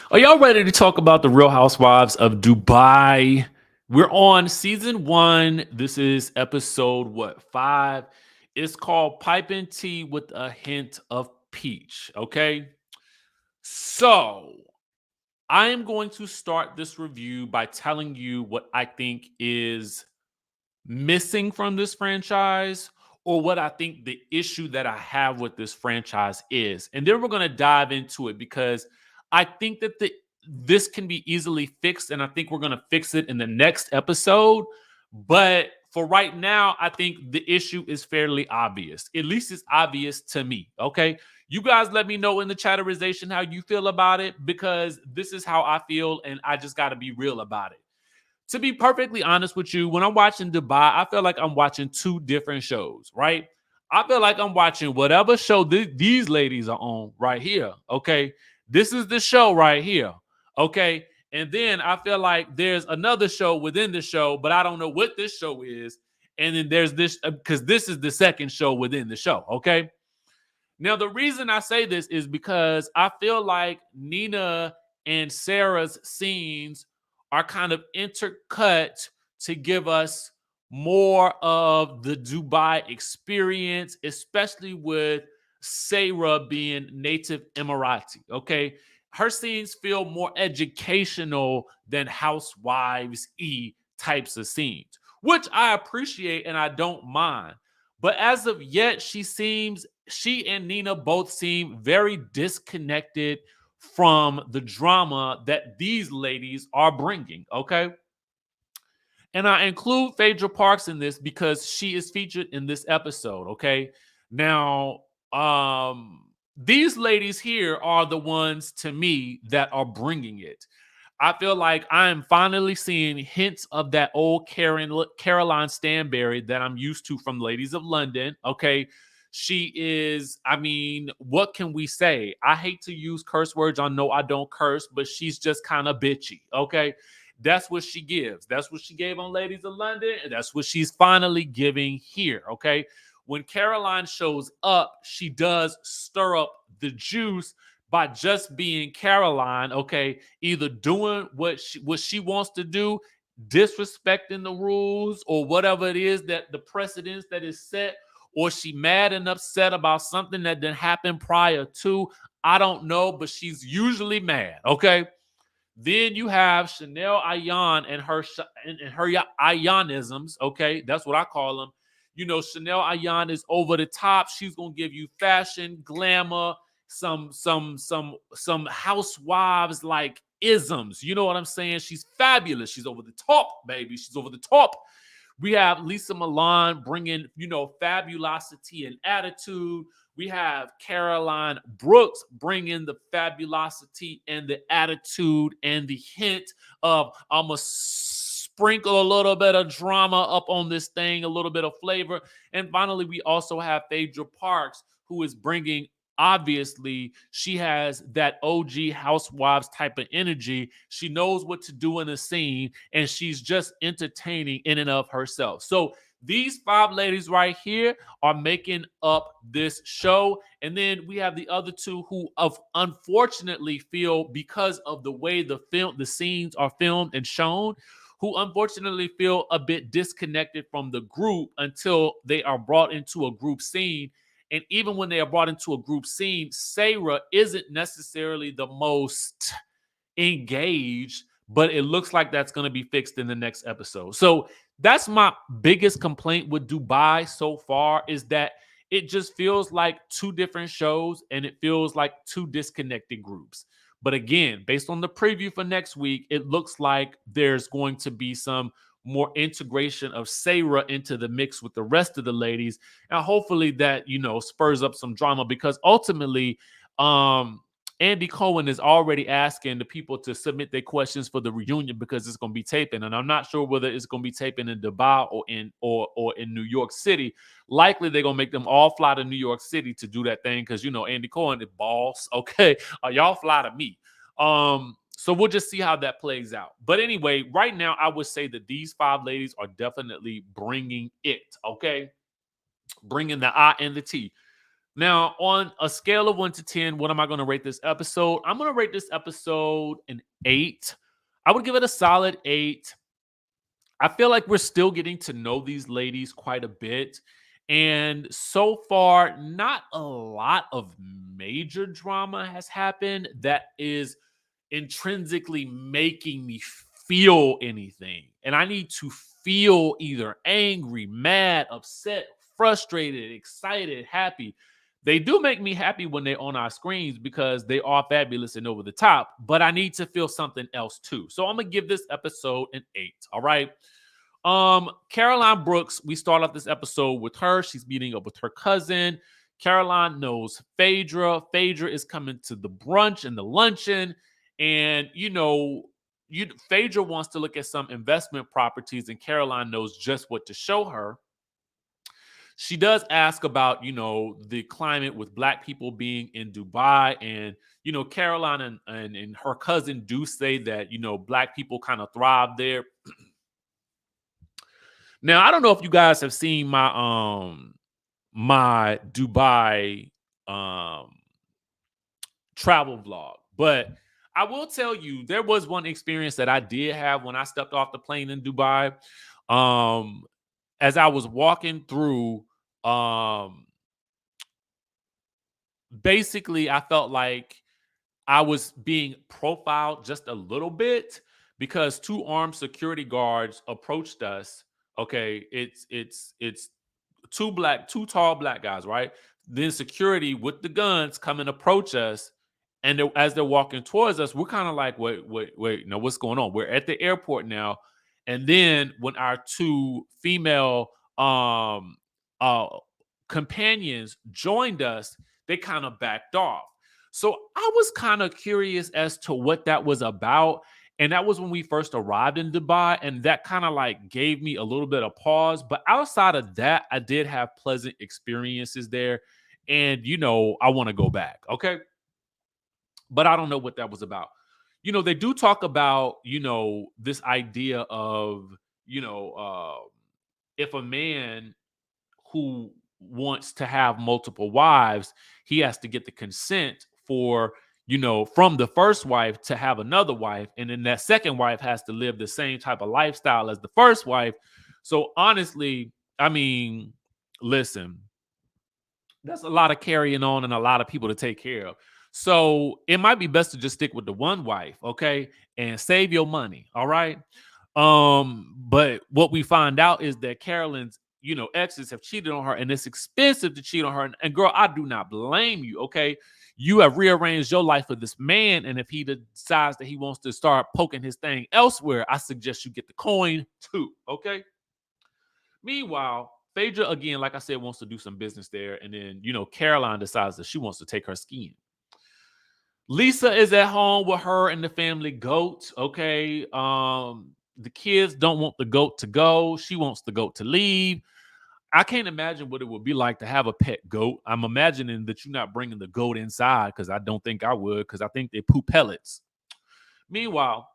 Are y'all ready to talk about the Real Housewives of Dubai? We're on season one. This is episode what, 5? It's called Piping Tea with a Hint of Peach. Okay. So I am going to start this review by telling you what I think is missing from this franchise or what I think the issue that I have with this franchise is. And then we're going to dive into it because I think that this can be easily fixed and I think we're going to fix it in the next episode. But for right now, I think the issue is fairly obvious. At least it's obvious to me, okay? You guys let me know in the chatterization how you feel about it because this is how I feel and I just got to be real about it. To be perfectly honest with you, when I'm watching Dubai, I feel like I'm watching two different shows, right? I feel like I'm watching whatever show these ladies are on right here. Okay. This is the show right here. Okay. And then I feel like there's another show within the show, but I don't know what this show is. And then there's this because this is the second show within the show. Okay. Now, the reason I say this is because I feel like Nina and Sarah's scenes are kind of intercut to give us more of the Dubai experience, especially with Sarah being native Emirati. Okay. Her scenes feel more educational than housewives E types of scenes, which I appreciate and I don't mind. But as of yet, she and Nina both seem very disconnected from the drama that these ladies are bringing. Okay. And I include Phaedra Parks in this because she is featured in this episode. Okay. Now, these ladies here are the ones to me that are bringing it. I feel like I am finally seeing hints of that old Caroline Stanbury that I'm used to from Ladies of London. Okay. She is, I mean, what can we say? I hate to use curse words. I know I don't curse, but she's just kind of bitchy. Okay. That's what she gives. That's what she gave on Ladies of London. And that's what she's finally giving here. Okay. When Caroline shows up, she does stir up the juice by just being Caroline, okay, either doing what she wants to do, disrespecting the rules or whatever it is that the precedence that is set, or she mad and upset about something that didn't happen prior to. I don't know, but she's usually mad, okay? Then you have Chanel Ayan and her Ayanisms. Okay, that's what I call them. You know, Chanel Ayan is over the top. She's gonna give you fashion, glamour, some housewives like isms. You know what I'm saying? She's fabulous. She's over the top, baby. She's over the top. We have Lesa Milan bringing, fabulosity and attitude. We have Caroline Brooks bringing the fabulosity and the attitude and the hint of I'm going to sprinkle a little bit of drama up on this thing, a little bit of flavor. And finally, we also have Phaedra Parks, who is bringing, obviously, she has that OG housewives type of energy. She knows what to do in a scene, and she's just entertaining in and of herself. So these 5 ladies right here are making up this show. And then we have the other 2 who unfortunately feel, because of the way the scenes are filmed and shown, who unfortunately feel a bit disconnected from the group until they are brought into a group scene. And even when they are brought into a group scene, Sarah isn't necessarily the most engaged, but it looks like that's going to be fixed in the next episode. So that's my biggest complaint with Dubai so far, is that it just feels like 2 different shows and it feels like 2 disconnected groups. But again, based on the preview for next week, it looks like there's going to be some more integration of Sarah into the mix with the rest of the ladies. And hopefully that, spurs up some drama, because ultimately, Andy Cohen is already asking the people to submit their questions for the reunion because it's going to be taping, and I'm not sure whether it's going to be taping in Dubai or in New York City. Likely, they're going to make them all fly to New York City to do that thing because Andy Cohen is boss. Okay, y'all fly to me. So we'll just see how that plays out. But anyway, right now I would say that these 5 ladies are definitely bringing it. Okay, bringing the I and the T. Now, on a scale of 1 to 10, what am I going to rate this episode? I'm going to rate this episode an 8. I would give it a solid 8. I feel like we're still getting to know these ladies quite a bit. And so far, not a lot of major drama has happened that is intrinsically making me feel anything. And I need to feel either angry, mad, upset, frustrated, excited, happy. They do make me happy when they're on our screens because they are fabulous and over the top, but I need to feel something else too. So I'm going to give this episode an 8. All right. Caroline Brooks, we start off this episode with her. She's meeting up with her cousin. Caroline knows Phaedra. Phaedra is coming to the brunch and the luncheon. And, Phaedra wants to look at some investment properties, and Caroline knows just what to show her. She does ask about, the climate with Black people being in Dubai. And, Caroline and her cousin do say that, Black people kind of thrive there. Now, I don't know if you guys have seen my Dubai travel vlog, but I will tell you there was one experience that I did have when I stepped off the plane in Dubai. As I was walking through, basically I felt like I was being profiled just a little bit because two armed security guards approached us. Okay, it's two tall black guys, right? Then security with the guns come and approach us, and as they're walking towards us, we're kind of like, wait, no, what's going on? We're at the airport now, and then when our two female uh companions joined us, they kind of backed off. So I was kind of curious as to what that was about. And that was when we first arrived in Dubai. And that kind of like gave me a little bit of pause. But outside of that, I did have pleasant experiences there. And, I want to go back. Okay. But I don't know what that was about. They do talk about, this idea of, you know, uh, if a man who wants to have multiple wives, he has to get the consent for, from the first wife to have another wife. And then that second wife has to live the same type of lifestyle as the first wife. So honestly, I mean, listen, that's a lot of carrying on and a lot of people to take care of. So it might be best to just stick with the one wife, okay, and save your money. All right. But what we find out is that Carolyn's, exes have cheated on her, and it's expensive to cheat on her. And girl, I do not blame you. Okay. You have rearranged your life for this man. And if he decides that he wants to start poking his thing elsewhere, I suggest you get the coin too. Okay. Meanwhile, Phaedra, again, like I said, wants to do some business there. And then, Caroline decides that she wants to take her skiing. Lesa is at home with her and the family goat. Okay. The kids don't want the goat to go. She wants the goat to leave. I can't imagine what it would be like to have a pet goat. I'm imagining that you're not bringing the goat inside, because I don't think I would, because I think they poop pellets. Meanwhile,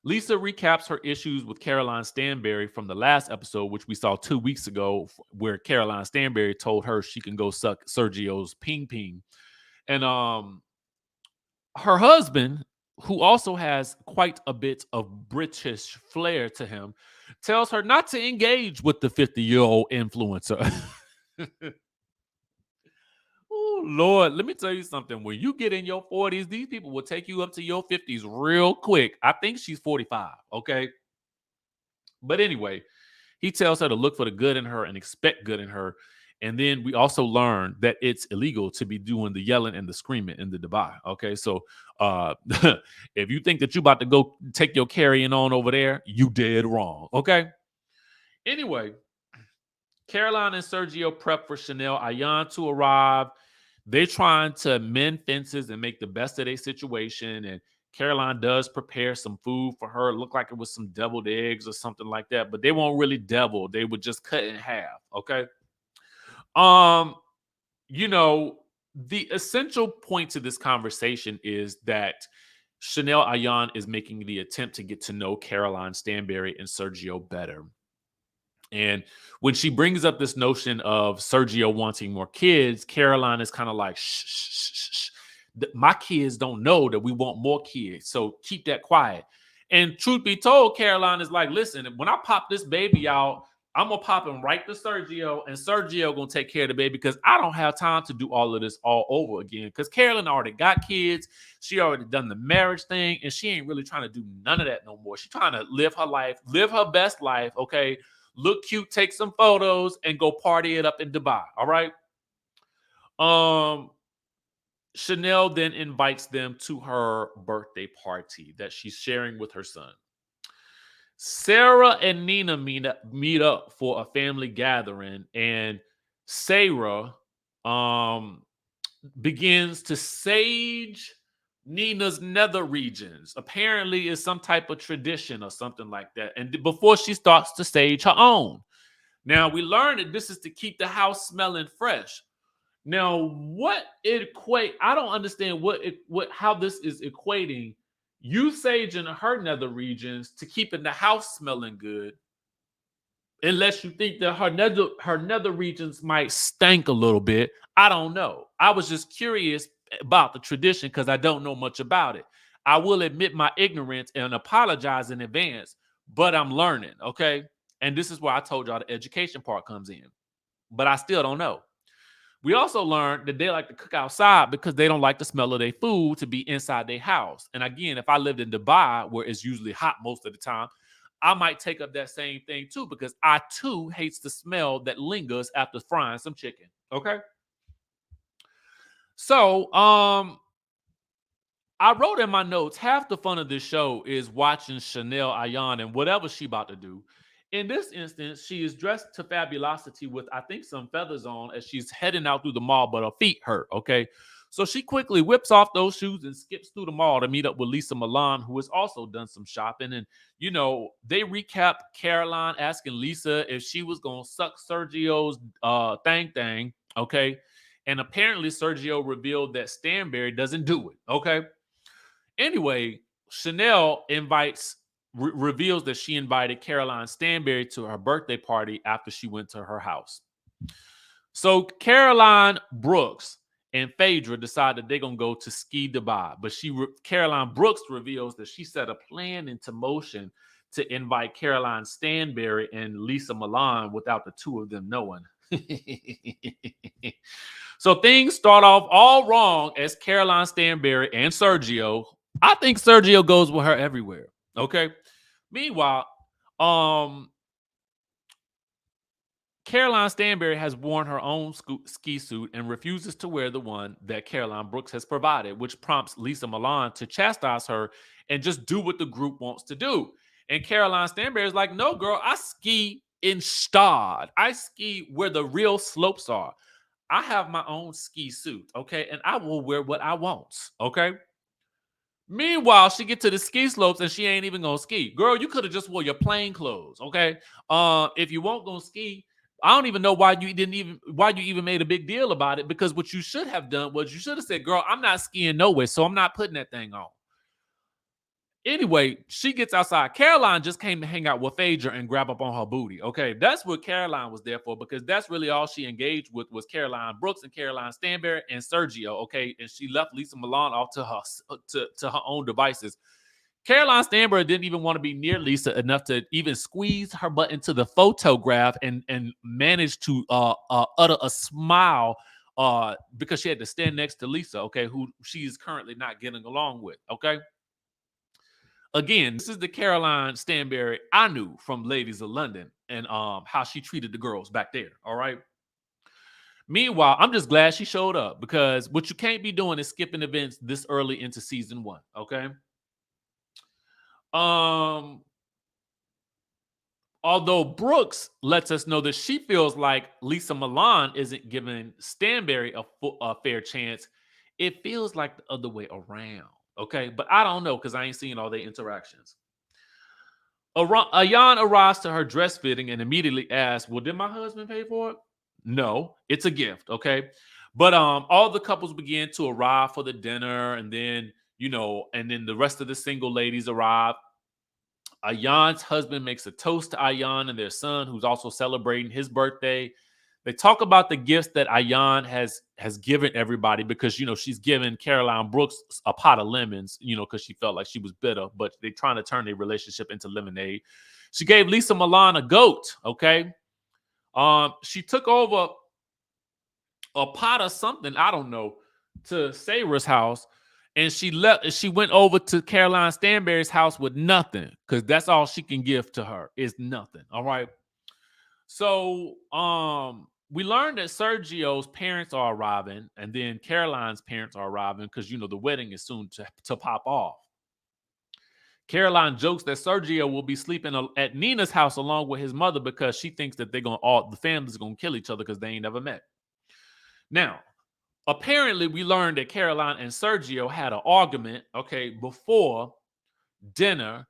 Lesa recaps her issues with Caroline Stanbury from the last episode, which we saw 2 weeks ago, where Caroline Stanbury told her she can go suck Sergio's ping ping. And her husband, who also has quite a bit of British flair to him, tells her not to engage with the 50-year-old influencer. Oh, Lord, let me tell you something. When you get in your 40s, these people will take you up to your 50s real quick. I think she's 45, okay? But anyway, he tells her to look for the good in her and expect good in her. And then we also learn that it's illegal to be doing the yelling and the screaming in the Dubai. Okay, so if you think that you about to go take your carrying on over there, you dead wrong. Okay. Anyway, Caroline and Sergio prep for Chanel Ayan to arrive. They're trying to mend fences and make the best of their situation. And Caroline does prepare some food for her. It looked like it was some deviled eggs or something like that, but they won't really devil. They would just cut in half. Okay. Um, the essential point to this conversation is that Chanel Ayan is making the attempt to get to know Caroline Stanbury and Sergio better. And when she brings up this notion of Sergio wanting more kids, Caroline is kind of like, shh, shh, shh, shh. My kids don't know that we want more kids. So keep that quiet. And truth be told, Caroline is like, listen, when I pop this baby out, I'm gonna pop him right to Sergio, and Sergio gonna take care of the baby because I don't have time to do all of this all over again. Because Caroline already got kids, she already done the marriage thing, and she ain't really trying to do none of that no more. She's trying to live her life, live her best life, okay? Look cute, take some photos, and go party it up in Dubai. All right. Um, Chanel then invites them to her birthday party that she's sharing with her son. Sarah and Nina meet up for a family gathering, and Sarah begins to sage Nina's nether regions. Apparently, it's some type of tradition or something like that. And before she starts to sage her own. Now, we learned that this is to keep the house smelling fresh. Now, what it equate? I don't understand what how this is equating you saging her nether regions to keeping the house smelling good, unless you think that her nether regions might stink a little bit. I don't know. I was just curious about the tradition because I don't know much about it. I will admit my ignorance and apologize in advance, but I'm learning, okay? And this is where I told y'all the education part comes in. But I still don't know. We also learned that they like to cook outside because they don't like the smell of their food to be inside their house. And again, if I lived in Dubai, where it's usually hot most of the time, I might take up that same thing too, because I too hates the smell that lingers after frying some chicken. Okay. So I wrote in my notes, half the fun of this show is watching Chanel Ayan and whatever she about to do. In this instance, she is dressed to fabulosity with, I think, some feathers on as she's heading out through the mall, but her feet hurt, okay? So she quickly whips off those shoes and skips through the mall to meet up with Lesa Milan, who has also done some shopping. And, they recap Caroline asking Lesa if she was going to suck Sergio's thing, okay? And apparently Sergio revealed that Stanbury doesn't do it, okay? Anyway, Chanel reveals that she invited Caroline Stanbury to her birthday party after she went to her house. So Caroline Brooks and Phaedra decide that they're gonna go to Ski Dubai, but Caroline Brooks reveals that she set a plan into motion to invite Caroline Stanbury and Lesa Milan without the two of them knowing. So things start off all wrong as Caroline Stanbury and Sergio. I think Sergio goes with her everywhere. Okay. Meanwhile, Caroline Stanbury has worn her own ski suit and refuses to wear the one that Caroline Brooks has provided, which prompts Lesa Milan to chastise her and just do what the group wants to do. And Caroline Stanbury is like, no, girl, I ski in Stad. I ski where the real slopes are. I have my own ski suit, okay? And I will wear what I want, okay? Meanwhile, she get to the ski slopes and she ain't even gonna ski. Girl, you could have just wore your plain clothes, okay? If you won't go ski, I don't even know why you even made a big deal about it, because what you should have done was you should have said, girl, I'm not skiing nowhere, so I'm not putting that thing on. Anyway, she gets outside. Caroline just came to hang out with Phaedra and grab up on her booty. Okay, that's what Caroline was there for, because that's really all she engaged with was Caroline Brooks and Caroline Stanbury and Sergio. Okay, and she left Lesa Milan off to her own devices. Caroline Stanbury didn't even want to be near Lesa enough to even squeeze her butt into the photograph and manage to utter a smile because she had to stand next to Lesa. Okay, who she is currently not getting along with. Okay. Again, this is the Caroline Stanbury I knew from Ladies of London and how she treated the girls back there. All right. Meanwhile, I'm just glad she showed up, because what you can't be doing is skipping events this early into season 1. Okay. Although Brooks lets us know that she feels like Lesa Milan isn't giving Stanbury a fair chance, it feels like the other way around. Okay. But I don't know, because I ain't seen all their interactions. Ayan arrives to her dress fitting and immediately asks, well, did my husband pay for it? No, it's a gift, okay? But all the couples begin to arrive for the dinner, and then, and then the rest of the single ladies arrive. Ayan's husband makes a toast to Ayan and their son, who's also celebrating his birthday. They talk about the gifts that Ayan has given everybody because she's given Caroline Brooks a pot of lemons, because she felt like she was bitter, but they're trying to turn their relationship into lemonade. She gave Lesa Milan a goat. Okay, she took over a pot of something, I don't know, to Sarah's house. And she left. She went over to Caroline Stanbury's house with nothing, because that's all she can give to her is nothing. All right. So we learned that Sergio's parents are arriving, and then Caroline's parents are arriving because the wedding is soon to pop off. Caroline jokes that Sergio will be sleeping at Nina's house along with his mother because she thinks that the family's gonna kill each other because they ain't never met. Now, apparently, we learned that Caroline and Sergio had an argument, okay, before dinner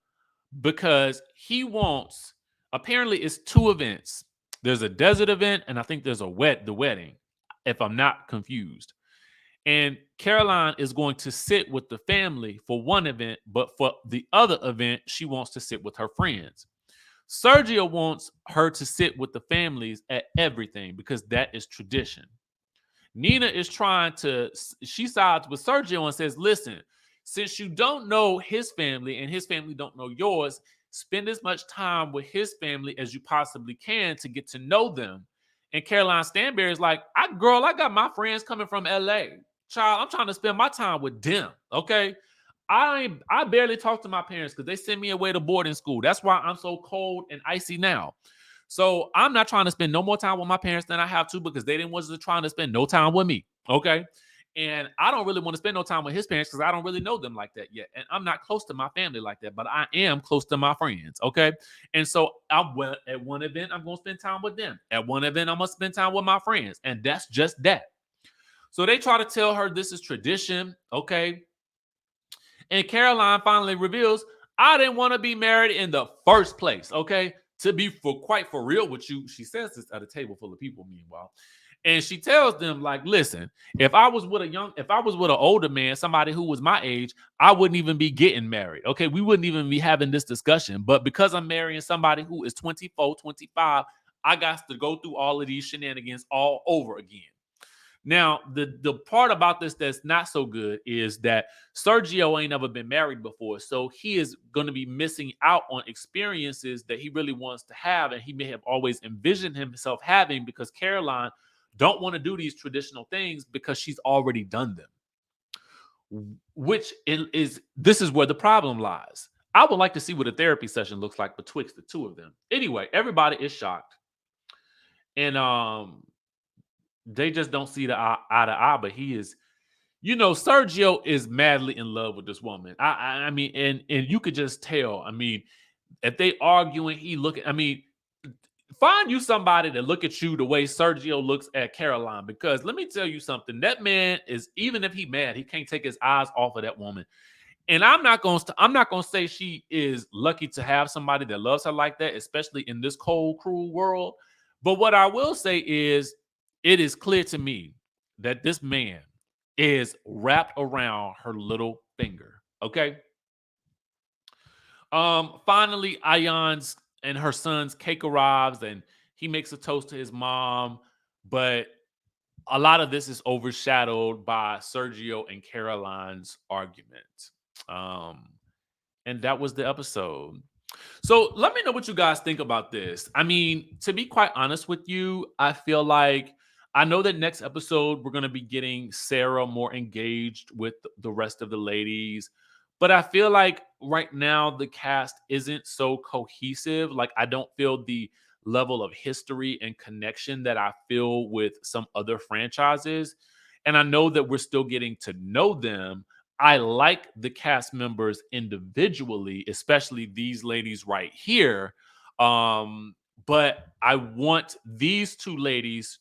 because he wants. Apparently, it's two events. There's a desert event, and I think there's the wedding, if I'm not confused. And Caroline is going to sit with the family for one event, but for the other event, she wants to sit with her friends. Sergio wants her to sit with the families at everything because that is tradition. Nina is she sides with Sergio and says, listen, since you don't know his family and his family don't know yours, spend as much time with his family as you possibly can to get to know them. And Caroline Stanbury is like, I got my friends coming from LA. Child, I'm trying to spend my time with them. Okay. I barely talk to my parents because they send me away to boarding school. That's why I'm so cold and icy now. So I'm not trying to spend no more time with my parents than I have to because they didn't want to trying to spend no time with me. Okay. And I don't really want to spend no time with his parents because I don't really know them like that yet. And I'm not close to my family like that, but I am close to my friends. Okay. And so at one event, I'm going to spend time with them. At one event, I'm going to spend time with my friends. And that's just that. So they try to tell her this is tradition. Okay. And Caroline finally reveals, I didn't want to be married in the first place. Okay. To be for real with you, she says this at a table full of people, meanwhile. And she tells them, like, listen, if I was with an older man, somebody who was my age, I wouldn't even be getting married. Okay. We wouldn't even be having this discussion. But because I'm marrying somebody who is 24, 25, I got to go through all of these shenanigans all over again. Now, the part about this that's not so good is that Sergio ain't never been married before, so he is going to be missing out on experiences that he really wants to have, and he may have always envisioned himself having because Caroline don't want to do these traditional things because she's already done them. This is where the problem lies. I would like to see what a therapy session looks like betwixt the two of them. Anyway, everybody is shocked, and they just don't see the eye to eye, but he is, Sergio is madly in love with this woman. I mean, and you could just tell. I mean, if they arguing, find you somebody to look at you the way Sergio looks at Caroline, because let me tell you something. That man is, even if he mad, he can't take his eyes off of that woman. And I'm not gonna say she is lucky to have somebody that loves her like that, especially in this cold, cruel world. But what I will say is, it is clear to me that this man is wrapped around her little finger. Okay. Finally, Ayan's and her son's cake arrives, and he makes a toast to his mom, but a lot of this is overshadowed by Sergio and Caroline's argument. Um, and that was the episode. So let me know what you guys think about this. I mean, to be quite honest with you, I feel like I know that next episode we're going to be getting Sarah more engaged with the rest of the ladies. But I feel like right now the cast isn't so cohesive. Like, I don't feel the level of history and connection that I feel with some other franchises. And I know that we're still getting to know them. I like the cast members individually, especially these ladies right here. But I want these two ladies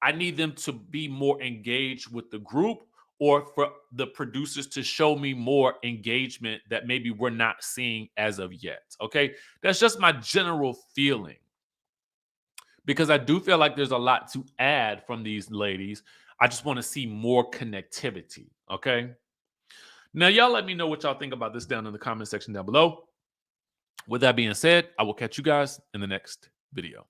I need them to be more engaged with the group, or for the producers to show me more engagement that maybe we're not seeing as of yet. Okay. That's just my general feeling, because I do feel like there's a lot to add from these ladies. I just want to see more connectivity. Okay. Now, y'all let me know what y'all think about this down in the comment section down below. With that being said, I will catch you guys in the next video.